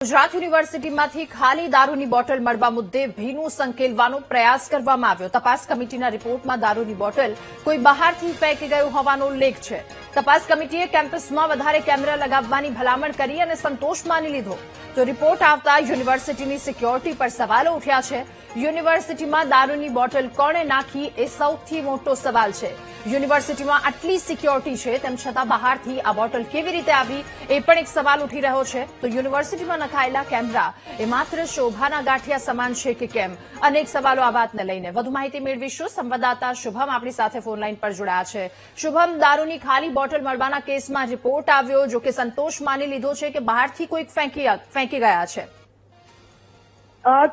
ગુજરાત યુનિવર્સિટીમાંથી ખાલી દારૂની બોટલ મળવા મુદ્દે ભીનું સંકેલવાનો પ્રયાસ કરવામાં આવ્યો. તપાસ કમિટીના રિપોર્ટમાં દારૂની બોટલ કોઈ બહારથી ફેંકી ગયું હોવાનો ઉલ્લેખ છે. તપાસ કમિટીએ કેમ્પસમાં વધારે કેમેરા લગાવવાની ભલામણ કરી અને સંતોષ માની લીધો. તો રિપોર્ટ આવતા યુનિવર્સિટીની સિક્યોરિટી પર સવાલો ઉઠ્યા છે. યુનિવર્સિટીમાં દારૂની બોટલ કોણે નાખી એ સૌથી મોટો સવાલ છે. યુનિવર્સિટીમાં આટલી સિક્યોરિટી છે તેમ છતાં બહારથી આ બોટલ કેવી રીતે આવી એ પણ એક સવાલ ઉઠી રહ્યો છે. તો યુનિવર્સિટીમાં નખાયેલા કેમેરા એ માત્ર શોભાના ગાંઠિયા સમાન છે કે કેમ? અનેક સવાલો આ વાતને લઈને વધુ માહિતી મેળવીશું. સંવાદદાતા શુભમ આપણી સાથે ફોનલાઈન પર જોડાયા છે. શુભમ, દારૂની ખાલી બોટલ મળવાના કેસમાં રિપોર્ટ આવ્યો, જો કે સંતોષ માની લીધો છે કે બહારથી કોઈક ફેંકી ગયા છે.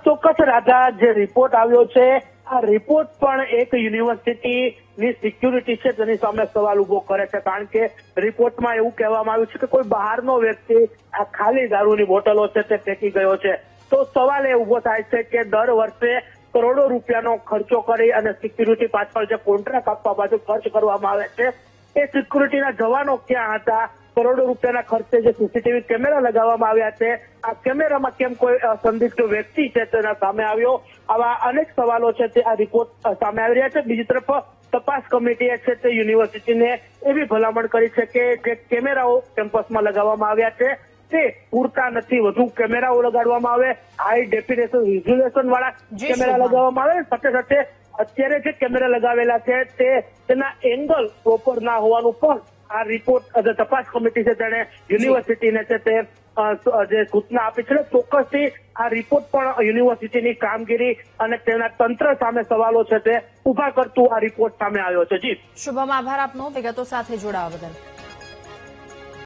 ચોક્કસ રાધા, જે રિપોર્ટ આવ્યો છે આ રિપોર્ટ પણ એક યુનિવર્સિટીની સિક્યુરિટી છે તેની સામે સવાલ ઉભો કરે છે. કારણ કે રિપોર્ટમાં એવું કહેવામાં આવ્યું છે કે કોઈ બહારનો વ્યક્તિ આ ખાલી દારૂની બોટલો છે તે ફેંકી ગયો છે. તો સવાલ એ ઉભો થાય છે કે દર વર્ષે કરોડો રૂપિયાનો ખર્ચો કરી અને સિક્યુરિટી પાછળ જે કોન્ટ્રાક્ટ આપવા બાજુ ખર્ચ કરવામાં આવે છે એ સિક્યુરિટીના જવાનો ક્યાં હતા? કરોડો રૂપિયાના ખર્ચે જે સીસીટીવી કેમેરા લગાવવામાં આવ્યા છે આ કેમેરામાં કેમ કોઈ સંદિગ્ધ વ્યક્તિ છે તેના સામે આવ્યો? આવા અનેક સવાલો છે તે આ રિપોર્ટ સામે આવી રહ્યા છે. બીજી તરફ તપાસ કમિટીએ છે તે યુનિવર્સિટીને એવી ભલામણ કરી છે કે જે કેમેરાઓ કેમ્પસમાં લગાવવામાં આવ્યા છે તે પૂરતા નથી, વધુ કેમેરાઓ લગાડવામાં આવે, હાઈ ડેફિનેશન વિઝ્યુલેશન વાળા કેમેરા લગાવવામાં આવે. સાથે સાથે અત્યારે જે કેમેરા લગાવેલા છે તેના એંગલ પ્રોપર ના હોવાનું પણ આ રિપોર્ટ તપાસ કમિટી છે તેણે યુનિવર્સિટીને છે તે જે સૂચના આપી છે. ચોક્કસથી આ રિપોર્ટ પણ યુનિવર્સિટીની કામગીરી અને તેના તંત્ર સામે સવાલો છે તે ઉભા કરતું આ રિપોર્ટ સામે આવ્યો છે. જી શુભમ, આભાર આપનો વિગતો સાથે જોડાવા બદલ.